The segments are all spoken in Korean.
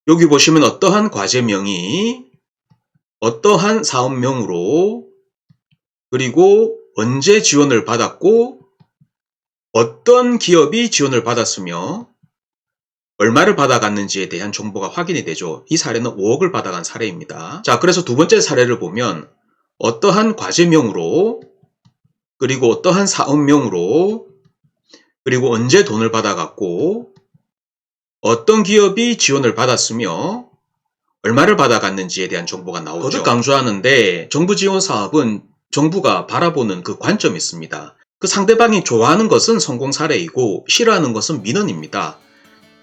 여기 보시면 어떠한 과제명이 어떠한 사업명으로 그리고 언제 지원을 받았고 어떤 기업이 지원을 받았으며 얼마를 받아갔는지에 대한 정보가 확인이 되죠. 이 사례는 5억을 받아간 사례입니다. 자, 그래서 두 번째 사례를 보면 어떠한 과제명으로 그리고 어떠한 사업명으로 그리고 언제 돈을 받아갔고 어떤 기업이 지원을 받았으며 얼마를 받아갔는지에 대한 정보가 나오죠. 거듭 강조하는데 정부 지원 사업은 정부가 바라보는 그 관점이 있습니다. 그 상대방이 좋아하는 것은 성공 사례이고 싫어하는 것은 민원입니다.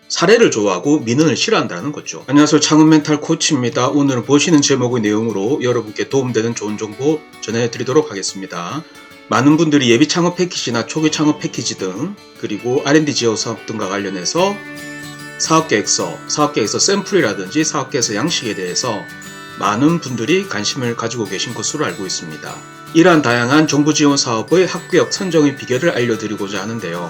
사례를 좋아하고 민원을 싫어한다는 거죠. 안녕하세요. 창업 멘탈 코치입니다. 오늘은 보시는 제목의 내용으로 여러분께 도움되는 좋은 정보 전해드리도록 하겠습니다. 많은 분들이 예비 창업 패키지나 초기 창업 패키지 등 그리고 R&D 지원 사업 등과 관련해서 사업계획서 샘플이라든지 사업계획서 양식에 대해서 많은 분들이 관심을 가지고 계신 것으로 알고 있습니다. 이러한 다양한 정부 지원 사업의 합격 선정의 비결을 알려드리고자 하는데요.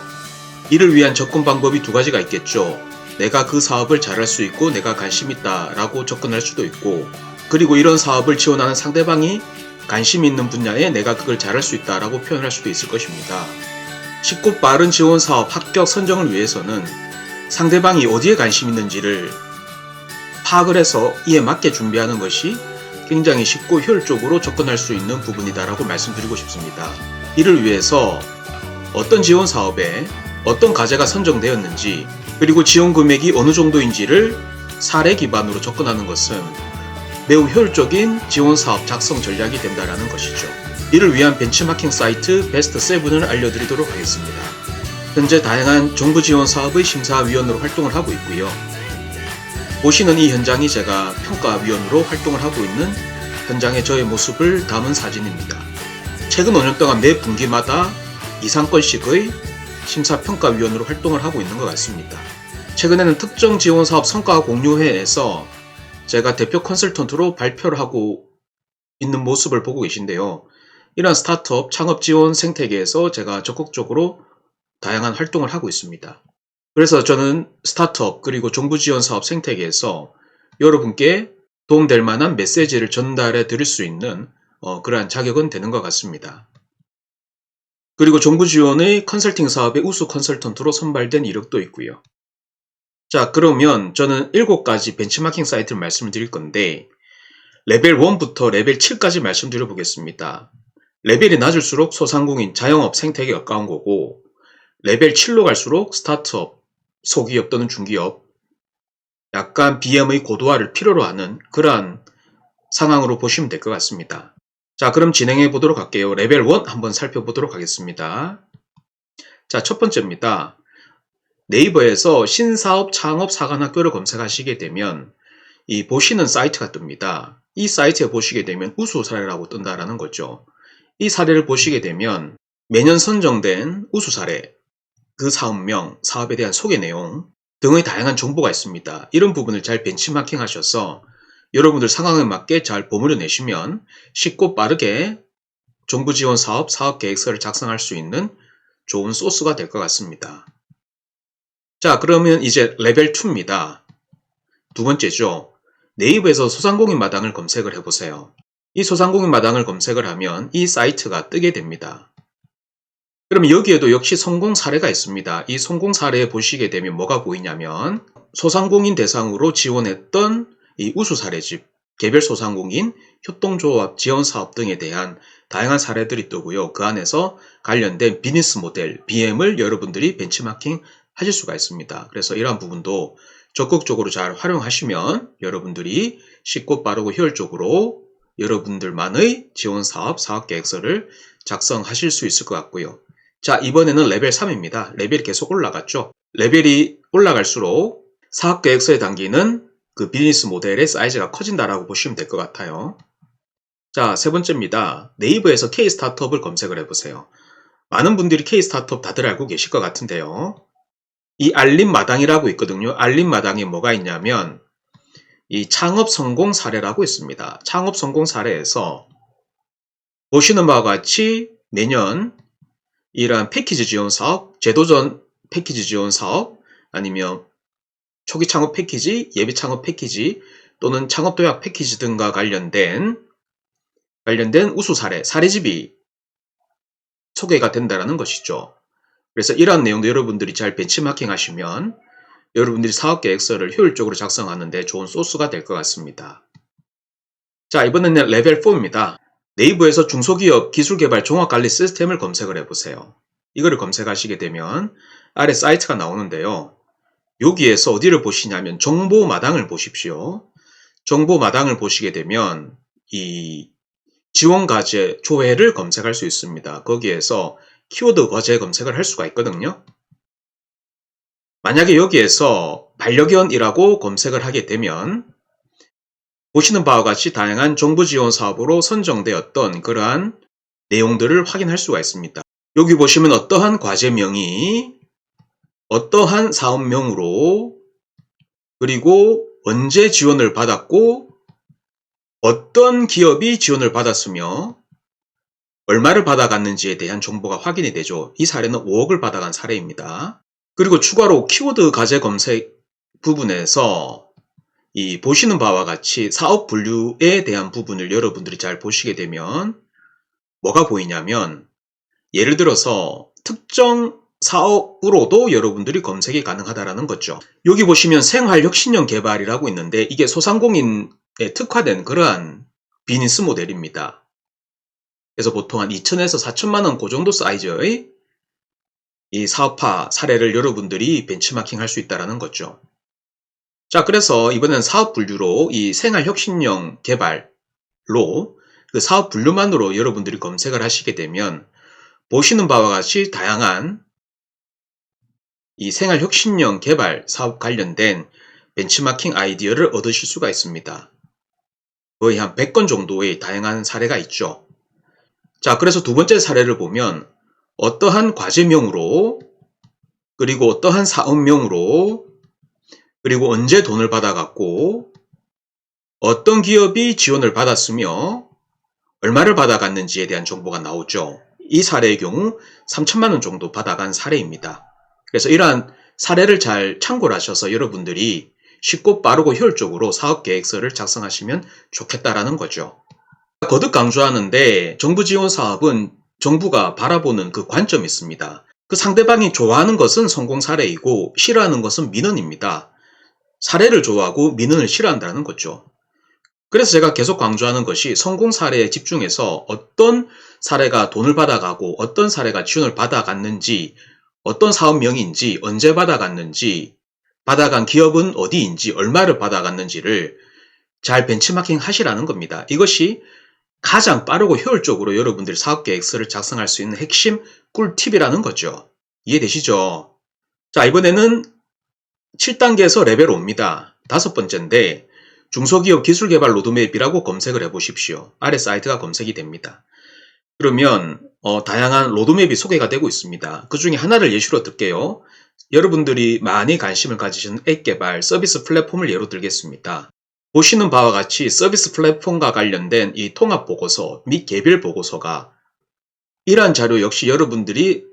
이를 위한 접근 방법이 두 가지가 있겠죠. 내가 그 사업을 잘할 수 있고 내가 관심 있다 라고 접근할 수도 있고, 그리고 이런 사업을 지원하는 상대방이 관심 있는 분야에 내가 그걸 잘할 수 있다 라고 표현할 수도 있을 것입니다. 쉽고 빠른 지원 사업 합격 선정을 위해서는 상대방이 어디에 관심 있는지를 파악을 해서 이에 맞게 준비하는 것이 굉장히 쉽고 효율적으로 접근할 수 있는 부분이다 라고 말씀드리고 싶습니다. 이를 위해서 어떤 지원 사업에 어떤 과제가 선정되었는지 그리고 지원 금액이 어느 정도인지를 사례 기반으로 접근하는 것은 매우 효율적인 지원 사업 작성 전략이 된다는 것이죠. 이를 위한 벤치마킹 사이트 베스트 7을 알려드리도록 하겠습니다. 현재 다양한 정부 지원 사업의 심사위원으로 활동을 하고 있고요. 보시는 이 현장이 제가 평가위원으로 활동을 하고 있는 현장의 저의 모습을 담은 사진입니다. 최근 5년 동안 매 분기마다 2~3건씩의 심사평가위원으로 활동을 하고 있는 것 같습니다. 최근에는 특정 지원사업 성과 공유회에서 제가 대표 컨설턴트로 발표를 하고 있는 모습을 보고 계신데요. 이러한 스타트업 창업 지원 생태계에서 제가 적극적으로 다양한 활동을 하고 있습니다. 그래서 저는 스타트업 그리고 정부 지원 사업 생태계에서 여러분께 도움될 만한 메시지를 전달해 드릴 수 있는 그러한 자격은 되는 것 같습니다. 그리고 정부 지원의 컨설팅 사업의 우수 컨설턴트로 선발된 이력도 있고요. 자, 그러면 저는 7가지 벤치마킹 사이트를 말씀드릴 건데 레벨 1부터 레벨 7까지 말씀드려 보겠습니다. 레벨이 낮을수록 소상공인, 자영업 생태계에 가까운 거고 레벨 7로 갈수록 스타트업, 소기업 또는 중기업, 약간 BM의 고도화를 필요로 하는 그러한 상황으로 보시면 될 것 같습니다. 자, 그럼 진행해 보도록 할게요. 레벨 1 한번 살펴보도록 하겠습니다. 자, 첫 번째입니다. 네이버에서 신사업 창업 사관학교를 검색하시게 되면 이 보시는 사이트가 뜹니다. 이 사이트에 보시게 되면 우수 사례라고 뜬다라는 거죠. 이 사례를 보시게 되면 매년 선정된 우수 사례, 그 사업명, 사업에 대한 소개 내용 등의 다양한 정보가 있습니다. 이런 부분을 잘 벤치마킹 하셔서 여러분들 상황에 맞게 잘 버무려 내시면 쉽고 빠르게 정부 지원 사업, 사업 계획서를 작성할 수 있는 좋은 소스가 될 것 같습니다. 자, 그러면 이제 레벨 2입니다. 두 번째죠. 네이버에서 소상공인 마당을 검색을 해보세요. 이 소상공인 마당을 검색을 하면 이 사이트가 뜨게 됩니다. 그럼 여기에도 역시 성공 사례가 있습니다. 이 성공 사례에 보시게 되면 뭐가 보이냐면 소상공인 대상으로 지원했던 이 우수 사례집, 개별 소상공인, 협동조합, 지원사업 등에 대한 다양한 사례들이 뜨고요. 그 안에서 관련된 비즈니스 모델, BM을 여러분들이 벤치마킹 하실 수가 있습니다. 그래서 이러한 부분도 적극적으로 잘 활용하시면 여러분들이 쉽고 빠르고 효율적으로 여러분들만의 지원사업, 사업계획서를 작성하실 수 있을 것 같고요. 자, 이번에는 레벨 3입니다. 레벨이 계속 올라갔죠. 레벨이 올라갈수록 사업계획서에 담기는 그 비즈니스 모델의 사이즈가 커진다라고 보시면 될 것 같아요. 자, 세 번째입니다. 네이버에서 K-스타트업을 검색을 해보세요. 많은 분들이 K-스타트업 다들 알고 계실 것 같은데요. 이 알림 마당이라고 있거든요. 알림 마당에 뭐가 있냐면 이 창업 성공 사례라고 있습니다. 창업 성공 사례에서 보시는 바와 같이 매년 이러한 패키지 지원 사업, 제도전 패키지 지원 사업, 아니면 초기 창업 패키지, 예비 창업 패키지 또는 창업 도약 패키지 등과 관련된 우수 사례집이 소개가 된다는 것이죠. 그래서 이러한 내용도 여러분들이 잘 벤치마킹 하시면 여러분들이 사업계획서를 효율적으로 작성하는 데 좋은 소스가 될 것 같습니다. 자, 이번에는 레벨 4입니다. 네이버에서 중소기업 기술개발 종합관리 시스템을 검색을 해보세요. 이거를 검색하시게 되면 아래 사이트가 나오는데요. 여기에서 어디를 보시냐면 정보마당을 보십시오. 정보마당을 보시게 되면 이 지원과제 조회를 검색할 수 있습니다. 거기에서 키워드 과제 검색을 할 수가 있거든요. 만약에 여기에서 반려견이라고 검색을 하게 되면 보시는 바와 같이 다양한 정부 지원 사업으로 선정되었던 그러한 내용들을 확인할 수가 있습니다. 여기 보시면 어떠한 과제명이 어떠한 사업명으로 그리고 언제 지원을 받았고 어떤 기업이 지원을 받았으며 얼마를 받아갔는지에 대한 정보가 확인이 되죠. 이 사례는 5억을 받아간 사례입니다. 그리고 추가로 키워드 과제 검색 부분에서 이 보시는 바와 같이 사업 분류에 대한 부분을 여러분들이 잘 보시게 되면 뭐가 보이냐면 예를 들어서 특정 사업으로도 여러분들이 검색이 가능하다는 거죠. 여기 보시면 생활혁신형 개발이라고 있는데 이게 소상공인에 특화된 그러한 비즈니스 모델입니다. 그래서 보통 한 2천에서 4천만 원 그 정도 사이즈의 이 사업화 사례를 여러분들이 벤치마킹 할 수 있다는 거죠. 자, 그래서 이번엔 사업 분류로 이 생활혁신형 개발로 그 사업 분류만으로 여러분들이 검색을 하시게 되면 보시는 바와 같이 다양한 이 생활혁신형 개발 사업 관련된 벤치마킹 아이디어를 얻으실 수가 있습니다. 거의 한 100건 정도의 다양한 사례가 있죠. 자, 그래서 두 번째 사례를 보면 어떠한 과제명으로 그리고 어떠한 사업명으로 그리고 언제 돈을 받아갔고 어떤 기업이 지원을 받았으며 얼마를 받아갔는지에 대한 정보가 나오죠. 이 사례의 경우 3천만 원 정도 받아간 사례입니다. 그래서 이러한 사례를 잘 참고를 하셔서 여러분들이 쉽고 빠르고 효율적으로 사업계획서를 작성하시면 좋겠다라는 거죠. 거듭 강조하는데 정부 지원 사업은 정부가 바라보는 그 관점이 있습니다. 그 상대방이 좋아하는 것은 성공 사례이고 싫어하는 것은 민원입니다. 사례를 좋아하고 민원을 싫어한다는 거죠. 그래서 제가 계속 강조하는 것이 성공 사례에 집중해서 어떤 사례가 돈을 받아가고 어떤 사례가 지원을 받아갔는지 어떤 사업명인지 언제 받아갔는지 받아간 기업은 어디인지 얼마를 받아갔는지를 잘 벤치마킹 하시라는 겁니다. 이것이 가장 빠르고 효율적으로 여러분들이 사업계획서를 작성할 수 있는 핵심 꿀팁이라는 거죠. 이해되시죠? 자, 이번에는 7단계에서 레벨 5입니다. 다섯 번째인데 중소기업 기술개발 로드맵이라고 검색을 해보십시오. 아래 사이트가 검색이 됩니다. 그러면 다양한 로드맵이 소개가 되고 있습니다. 그 중에 하나를 예시로 들게요. 여러분들이 많이 관심을 가지시는 앱 개발 서비스 플랫폼을 예로 들겠습니다. 보시는 바와 같이 서비스 플랫폼과 관련된 이 통합 보고서 및 개별 보고서가 이러한 자료 역시 여러분들이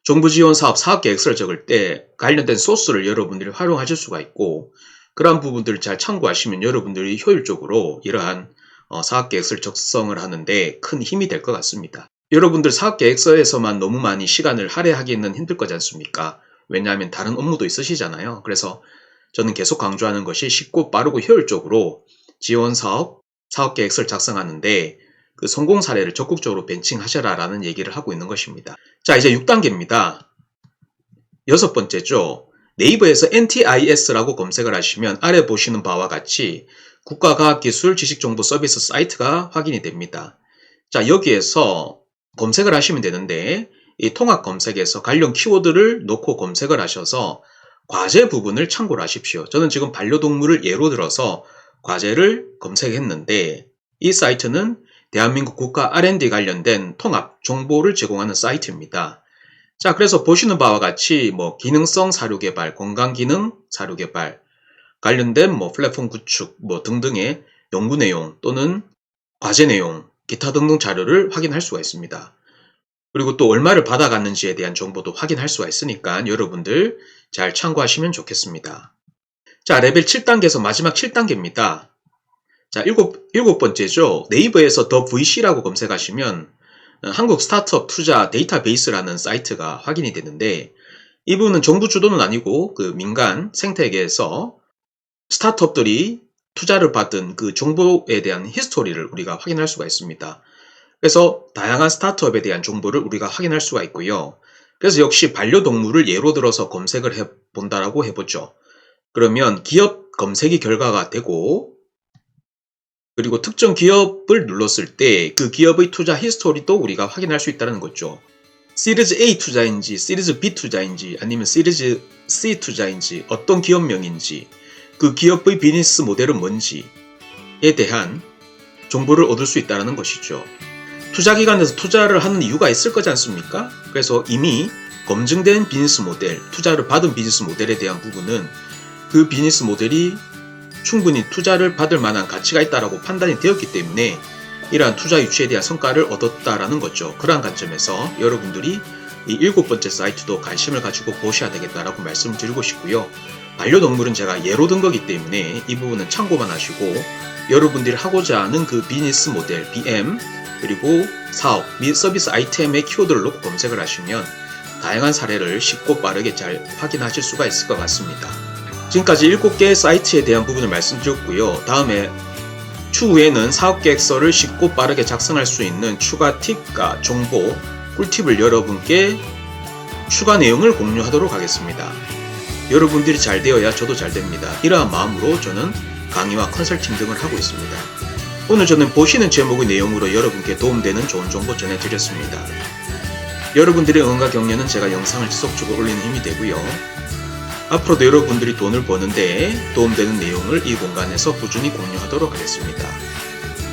정부 지원 사업 사업계획서를 적을 때 관련된 소스를 여러분들이 활용하실 수가 있고 그러한 부분들을 잘 참고하시면 여러분들이 효율적으로 이러한 사업계획서를 작성을 하는데 큰 힘이 될 것 같습니다. 여러분들 사업계획서에서만 너무 많이 시간을 할애하기는 힘들 거지 않습니까? 왜냐하면 다른 업무도 있으시잖아요. 그래서 저는 계속 강조하는 것이 쉽고 빠르고 효율적으로 지원 사업, 사업계획서를 작성하는데 그 성공 사례를 적극적으로 벤칭하셔라 라는 얘기를 하고 있는 것입니다. 자, 이제 6단계입니다. 여섯 번째죠. 네이버에서 NTIS라고 검색을 하시면 아래 보시는 바와 같이 국가과학기술 지식정보 서비스 사이트가 확인이 됩니다. 자, 여기에서 검색을 하시면 되는데 이 통합 검색에서 관련 키워드를 놓고 검색을 하셔서 과제 부분을 참고를 하십시오. 저는 지금 반려동물을 예로 들어서 과제를 검색했는데 이 사이트는 대한민국 국가 R&D 관련된 통합 정보를 제공하는 사이트입니다. 자, 그래서 보시는 바와 같이 기능성 사료 개발, 건강 기능 사료 개발 관련된 플랫폼 구축 등등의 연구 내용 또는 과제 내용, 기타 등등 자료를 확인할 수가 있습니다. 그리고 또 얼마를 받아갔는지에 대한 정보도 확인할 수가 있으니까 여러분들 잘 참고하시면 좋겠습니다. 자, 레벨 7단계에서 마지막 7단계입니다. 자, 일곱 번째죠. 네이버에서 더 VC라고 검색하시면 한국 스타트업 투자 데이터베이스라는 사이트가 확인이 되는데, 이 부분은 정부 주도는 아니고 그 민간 생태계에서 스타트업들이 투자를 받은 그 정보에 대한 히스토리를 우리가 확인할 수가 있습니다. 그래서 다양한 스타트업에 대한 정보를 우리가 확인할 수가 있고요. 그래서 역시 반려동물을 예로 들어서 검색을 해본다라고 해보죠. 그러면 기업 검색이 결과가 되고, 그리고 특정 기업을 눌렀을 때 그 기업의 투자 히스토리도 우리가 확인할 수 있다는 거죠. 시리즈 A 투자인지, 시리즈 B 투자인지, 아니면 시리즈 C 투자인지, 어떤 기업명인지, 그 기업의 비즈니스 모델은 뭔지에 대한 정보를 얻을 수 있다는 것이죠. 투자기관에서 투자를 하는 이유가 있을 거지 않습니까? 그래서 이미 검증된 비즈니스 모델, 투자를 받은 비즈니스 모델에 대한 부분은 그 비즈니스 모델이 충분히 투자를 받을 만한 가치가 있다고 판단이 되었기 때문에 이러한 투자 유치에 대한 성과를 얻었다라는 거죠. 그러한 관점에서 여러분들이 이 7번째 사이트도 관심을 가지고 보셔야 되겠다라고 말씀을 드리고 싶고요. 반려동물은 제가 예로 든 거기 때문에 이 부분은 참고만 하시고, 여러분들이 하고자 하는 그 비즈니스 모델, BM, 그리고 사업 및 서비스 아이템의 키워드를 놓고 검색을 하시면 다양한 사례를 쉽고 빠르게 잘 확인하실 수가 있을 것 같습니다. 지금까지 7개의 사이트에 대한 부분을 말씀드렸고요. 다음에 추후에는 사업계획서를 쉽고 빠르게 작성할 수 있는 추가 팁과 정보, 꿀팁을 여러분께 추가 내용을 공유하도록 하겠습니다. 여러분들이 잘 되어야 저도 잘 됩니다. 이러한 마음으로 저는 강의와 컨설팅 등을 하고 있습니다. 오늘 저는 보시는 제목의 내용으로 여러분께 도움되는 좋은 정보 전해드렸습니다. 여러분들의 응원과 격려는 제가 영상을 지속적으로 올리는 힘이 되고요. 앞으로도 여러분들이 돈을 버는데 도움되는 내용을 이 공간에서 꾸준히 공유하도록 하겠습니다.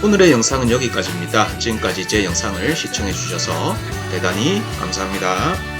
오늘의 영상은 여기까지입니다. 지금까지 제 영상을 시청해주셔서 대단히 감사합니다.